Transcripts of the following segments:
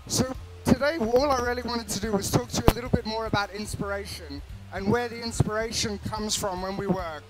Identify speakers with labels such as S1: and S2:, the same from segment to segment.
S1: So today, all I really wanted to do was talk to you a little bit more about inspiration and where the inspiration comes from when we work.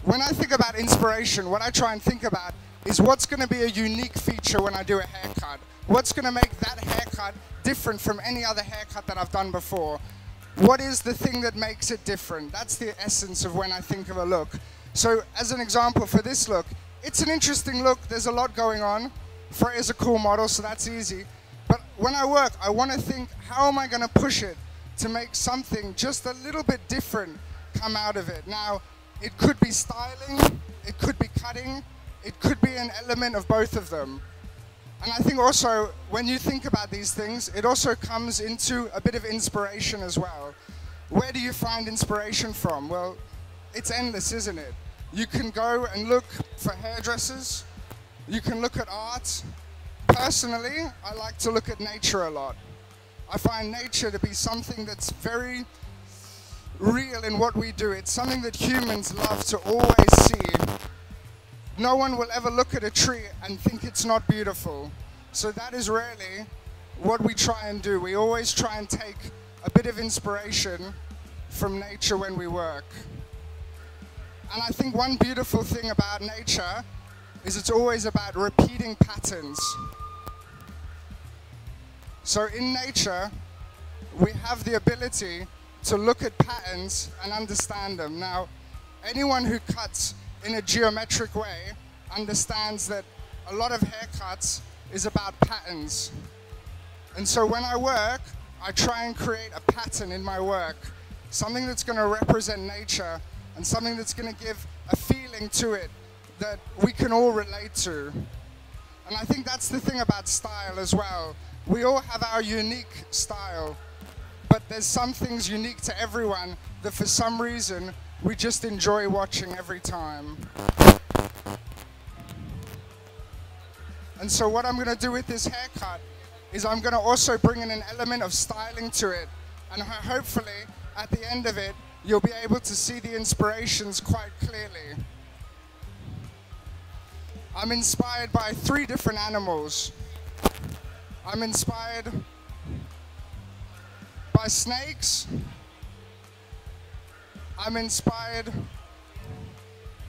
S1: When I think about inspiration, what I try and think about is what's going to be a unique feature when I do a haircut. What's going to make that haircut different from any other haircut that I've done before? What is the thing that makes it different? That's the essence of when I think of a look. So as an example for this look, it's an interesting look. There's a lot going on. Freya's a cool model, so that's easy. But when I work, I want to think, how am I going to push it to make something just a little bit different come out of it? Now, it could be styling, it could be cutting, it could be an element of both of them. And I think also, when you think about these things, it also comes into a bit of inspiration as well. Where do you find inspiration from? Well, it's endless, isn't it? You can go and look for hairdressers, you can look at art. Personally, I like to look at nature a lot. I find nature to be something that's very real in what we do. It's something that humans love to always see. No one will ever look at a tree and think it's not beautiful. So that is really what we try and do. We always try and take a bit of inspiration from nature when we work. And I think one beautiful thing about nature is it's always about repeating patterns. So in nature, we have the ability to look at patterns and understand them. Now, anyone who cuts in a geometric way understands that a lot of haircuts is about patterns. And so when I work, I try and create a pattern in my work, something that's going to represent nature and something that's going to give a feeling to it that we can all relate to. And I think that's the thing about style as well. We all have our unique style, but there's some things unique to everyone that for some reason we just enjoy watching every time. And so what I'm going to do with this haircut is I'm going to also bring in an element of styling to it, and hopefully at the end of it you'll be able to see the inspirations quite clearly. I'm inspired by 3 different animals. I'm inspired by snakes. I'm inspired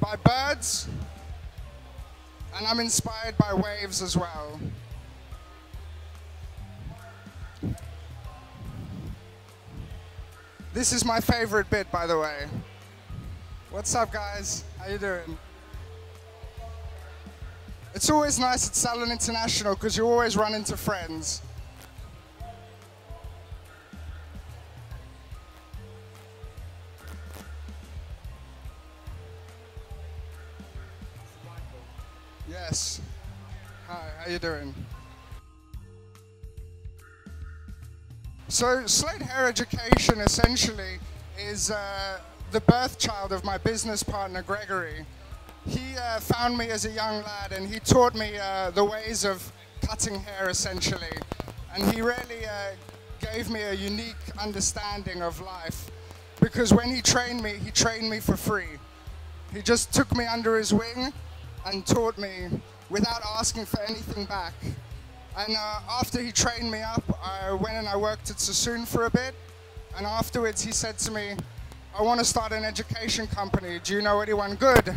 S1: by birds. And I'm inspired by waves as well. This is my favorite bit, by the way. What's up, guys? How you doing? It's always nice at Salon International because you always run into friends. Yes. Hi, how you doing? So Slate Hair Education essentially is the birth child of my business partner, Gregory. He found me as a young lad and he taught me the ways of cutting hair essentially. And he really gave me a unique understanding of life, because when he trained me for free. He just took me under his wing and taught me without asking for anything back. And after he trained me up, I went and I worked at Sassoon for a bit. And afterwards he said to me, I want to start an education company. Do you know anyone good?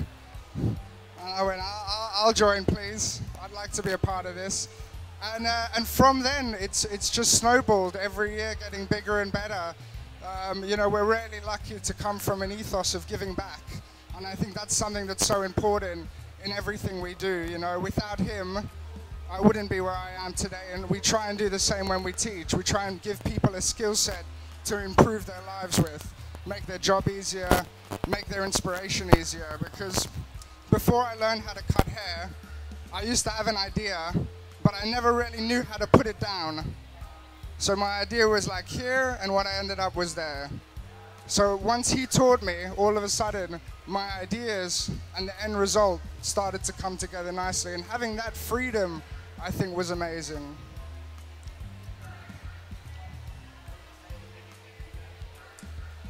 S1: And I went, I'll join, please. I'd like to be a part of this. And from then, it's just snowballed every year, getting bigger and better. You know, we're really lucky to come from an ethos of giving back. And I think that's something that's so important in everything we do. You know, without him, I wouldn't be where I am today. And we try and do the same when we teach. We try and give people a skill set to improve their lives with, make their job easier, make their inspiration easier. Because before I learned how to cut hair, I used to have an idea, but I never really knew how to put it down. So my idea was like here, and what I ended up was there. So once he taught me, all of a sudden, my ideas and the end result started to come together nicely. And having that freedom, I think, was amazing.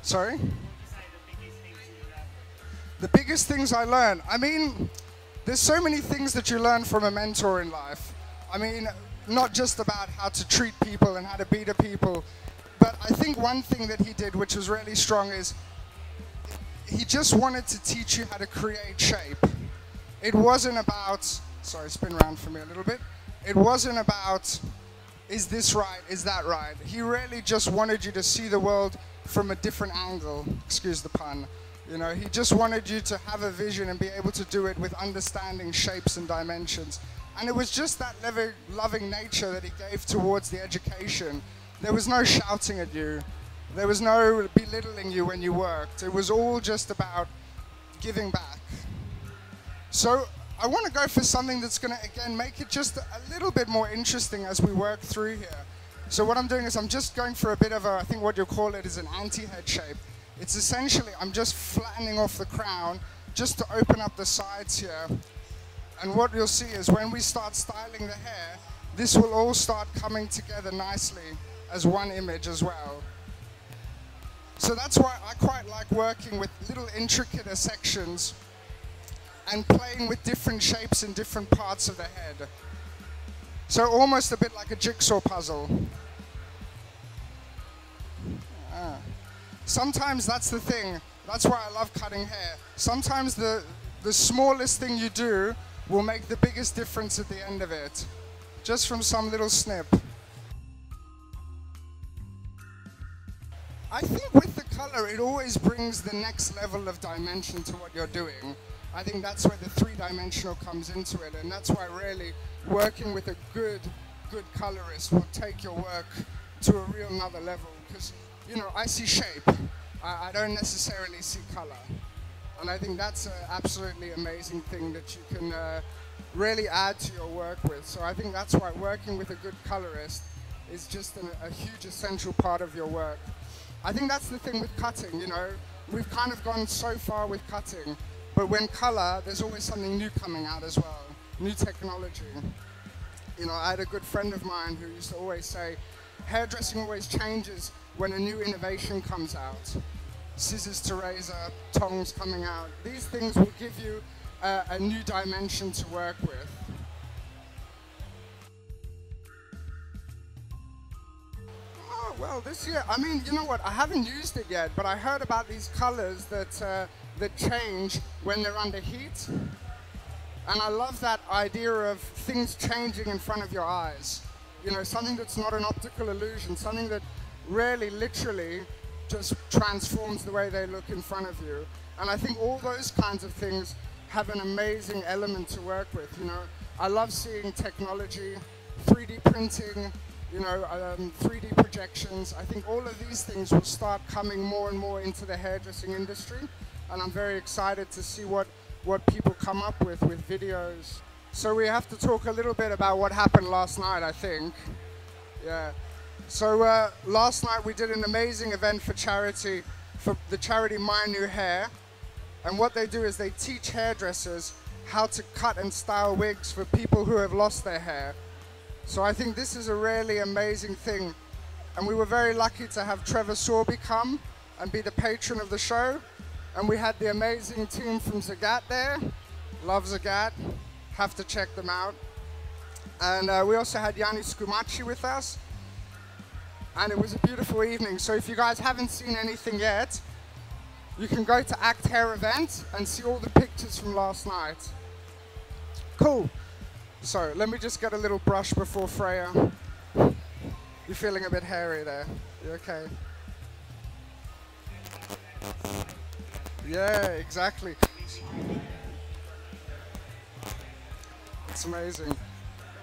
S1: Sorry? The biggest things I learned. I mean, there's so many things that you learn from a mentor in life. I mean, not just about how to treat people and how to be to people, but I think one thing that he did which was really strong is he just wanted to teach you how to create shape. It wasn't about, sorry, spin around for me a little bit. It wasn't about, is this right, is that right? He really just wanted you to see the world from a different angle, excuse the pun. You know, he just wanted you to have a vision and be able to do it with understanding shapes and dimensions. And it was just that loving nature that he gave towards the education. There was no shouting at you. There was no belittling you when you worked. It was all just about giving back. So I want to go for something that's going to, again, make it just a little bit more interesting as we work through here. So what I'm doing is I'm just going for a bit of a, I think what you'll call it is an anti-head shape. It's essentially, I'm just flattening off the crown just to open up the sides here. And what you'll see is when we start styling the hair, this will all start coming together nicely as one image as well. So that's why I quite like working with little intricate sections and playing with different shapes in different parts of the head. So almost a bit like a jigsaw puzzle. Sometimes that's the thing. That's why I love cutting hair. Sometimes the smallest thing you do will make the biggest difference at the end of it. Just from some little snip. I think with the color, it always brings the next level of dimension to what you're doing. I think that's where the three-dimensional comes into it, and that's why really working with a good colorist will take your work to a real another level. Because, you know, I see shape. I don't necessarily see color. And I think that's an absolutely amazing thing that you can really add to your work with. So I think that's why working with a good colorist is just a huge essential part of your work. I think that's the thing with cutting, you know. We've kind of gone so far with cutting, but when color, there's always something new coming out as well, new technology. You know, I had a good friend of mine who used to always say, hairdressing always changes when a new innovation comes out. Scissors to razor, tongs coming out. These things will give you a new dimension to work with. Oh, well, this year, I mean, you know what, I haven't used it yet, but I heard about these colors that change when they're under heat. And I love that idea of things changing in front of your eyes. You know, something that's not an optical illusion, something that really, literally, just transforms the way they look in front of you. And I think all those kinds of things have an amazing element to work with, you know. I love seeing technology, 3D printing, you know, 3D projections. I think all of these things will start coming more and more into the hairdressing industry. And I'm very excited to see what people come up with videos. So we have to talk a little bit about what happened last night, I think. Yeah. So last night we did an amazing event for charity, for the charity My New Hair. And what they do is they teach hairdressers how to cut and style wigs for people who have lost their hair. So I think this is a really amazing thing. And we were very lucky to have Trevor Sorby come and be the patron of the show. And we had the amazing team from Zagat there. Love Zagat. Have to check them out. And we also had Yanni Scumaci with us. And it was a beautiful evening. So if you guys haven't seen anything yet, you can go to Act Hair Event and see all the pictures from last night. Cool. So let me just get a little brush before Freya. You're feeling a bit hairy there. You okay? Yeah, exactly. It's amazing.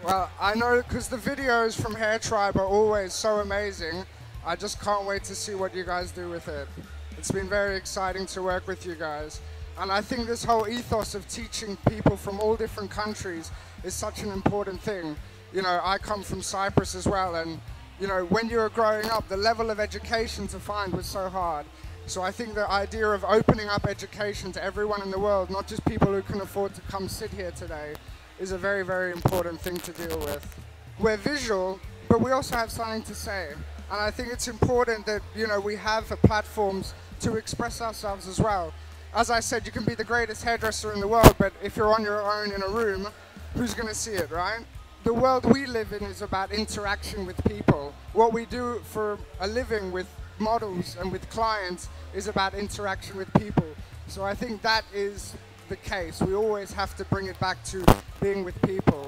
S1: Well, I know because the videos from Hair Tribe are always so amazing. I just can't wait to see what you guys do with it. It's been very exciting to work with you guys. And I think this whole ethos of teaching people from all different countries is such an important thing. You know, I come from Cyprus as well, and you know, when you were growing up, the level of education to find was so hard. So I think the idea of opening up education to everyone in the world, not just people who can afford to come sit here today, is a very, very important thing to deal with. We're visual, but we also have something to say. And I think it's important that, you know, we have platforms to express ourselves as well. As I said, you can be the greatest hairdresser in the world, but if you're on your own in a room, who's going to see it, right? the world we live in is about interaction with people. What we do for a living with models and with clients is about interaction with people. So I think that is the case. We always have to bring it back to being with people.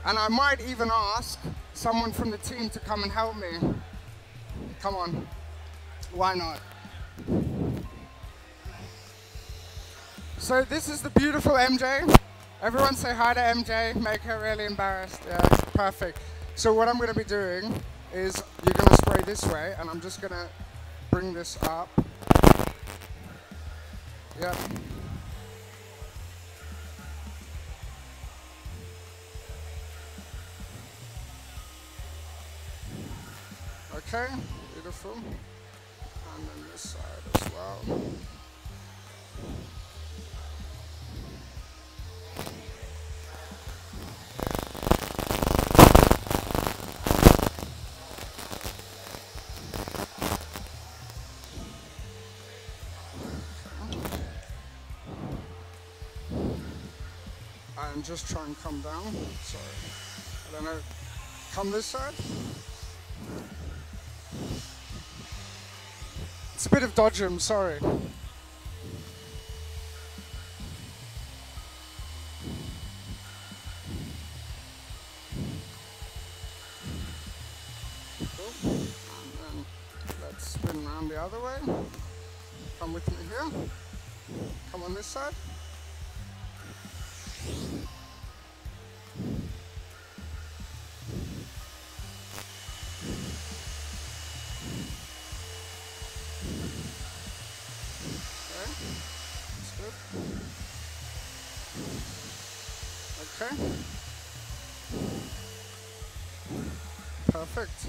S1: And I might even ask someone from the team to come and help me. Come on. Why not? So this is the beautiful MJ. Everyone say hi to MJ, make her really embarrassed. Yeah, it's perfect. So what I'm going to be doing is you're going to spray this way, and I'm just going to bring this up. Yep. Okay, beautiful. And then this side as well. And just try and come down. Sorry. I don't know. Come this side. It's a bit of dodgem, sorry. Cool. And then let's spin around the other way. Come with me here. Come on this side. Okay. Perfect.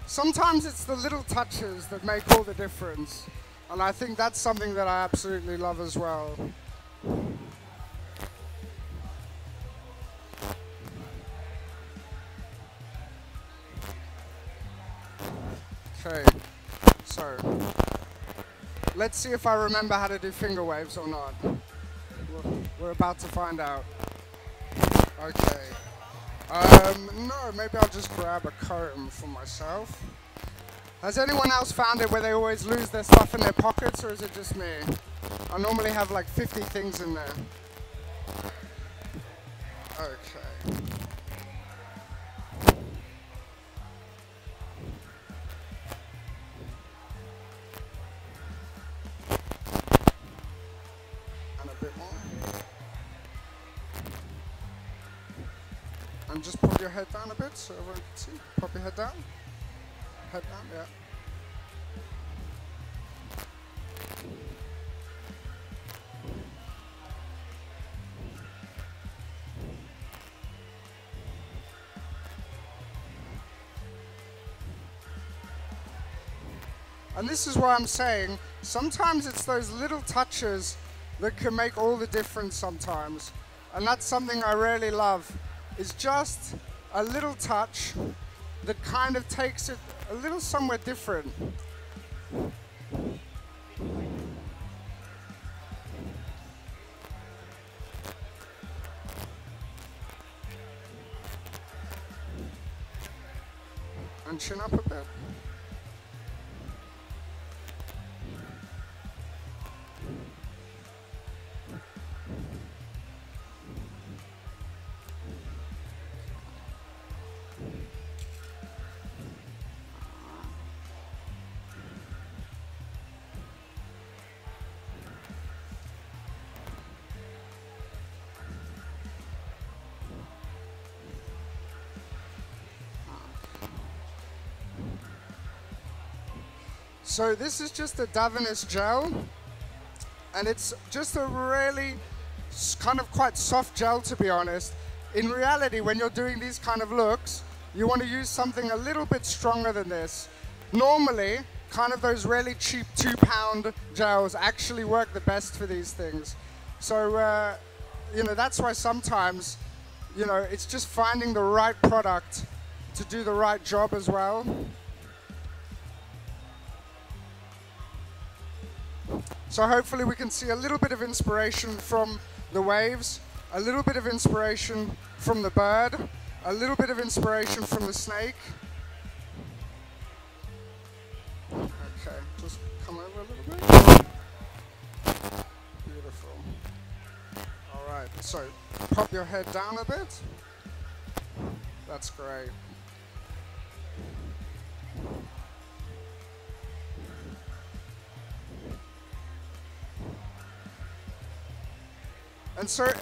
S1: Sometimes it's the little touches that make all the difference. And I think that's something that I absolutely love as well. Okay, so let's see if I remember how to do finger waves or not. We're about to find out. Okay. No, maybe I'll just grab a comb for myself. Has anyone else found it where they always lose their stuff in their pockets, or is it just me? I normally have like 50 things in there. Okay. And a bit more. And just pop your head down a bit so everyone can see. Pop your head down. Head down, yeah. And this is why I'm saying, sometimes it's those little touches that can make all the difference sometimes. And that's something I really love, is just a little touch that kind of takes it a little somewhere different. And chin up a bit. So this is just a Davines gel, and it's just a really kind of quite soft gel, to be honest. In reality, when you're doing these kind of looks, you want to use something a little bit stronger than this. Normally, kind of those really cheap 2-pound gels actually work the best for these things. So, you know, that's why sometimes, you know, it's just finding the right product to do the right job as well. So hopefully we can see a little bit of inspiration from the waves. a little bit of inspiration from the bird, a little bit of inspiration from the snake. Okay, just come over a little bit. Beautiful. All right, so pop your head down a bit. That's great. And so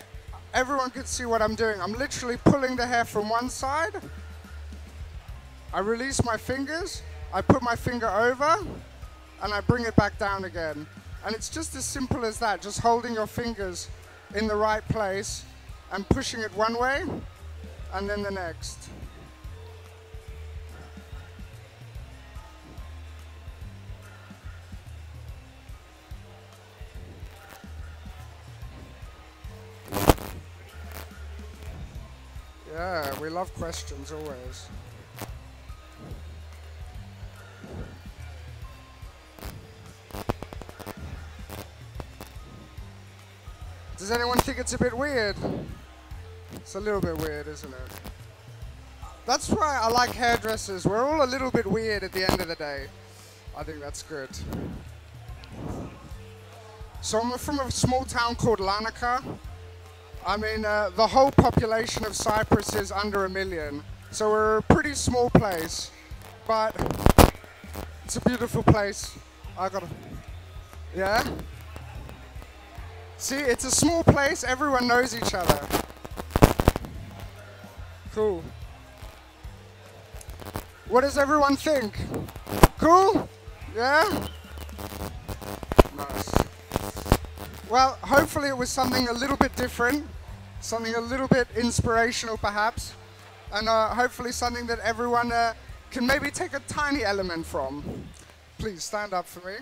S1: everyone can see what I'm doing. I'm literally pulling the hair from one side. I release my fingers. I put my finger over and I bring it back down again. And it's just as simple as that, just holding your fingers in the right place and pushing it one way and then the next. Yeah, we love questions always. Does anyone think it's a bit weird? It's a little bit weird, isn't it? That's why I like hairdressers. We're all a little bit weird at the end of the day. I think that's good. So I'm from a small town called Larnaca. I mean, the whole population of Cyprus is under 1 million. So we're a pretty small place, but it's a beautiful place. Yeah? See, it's a small place, everyone knows each other. Cool. What does everyone think? Cool? Yeah? Nice. Well, hopefully it was something a little bit different, something a little bit inspirational perhaps, and hopefully something that everyone can maybe take a tiny element from. Please stand up for me.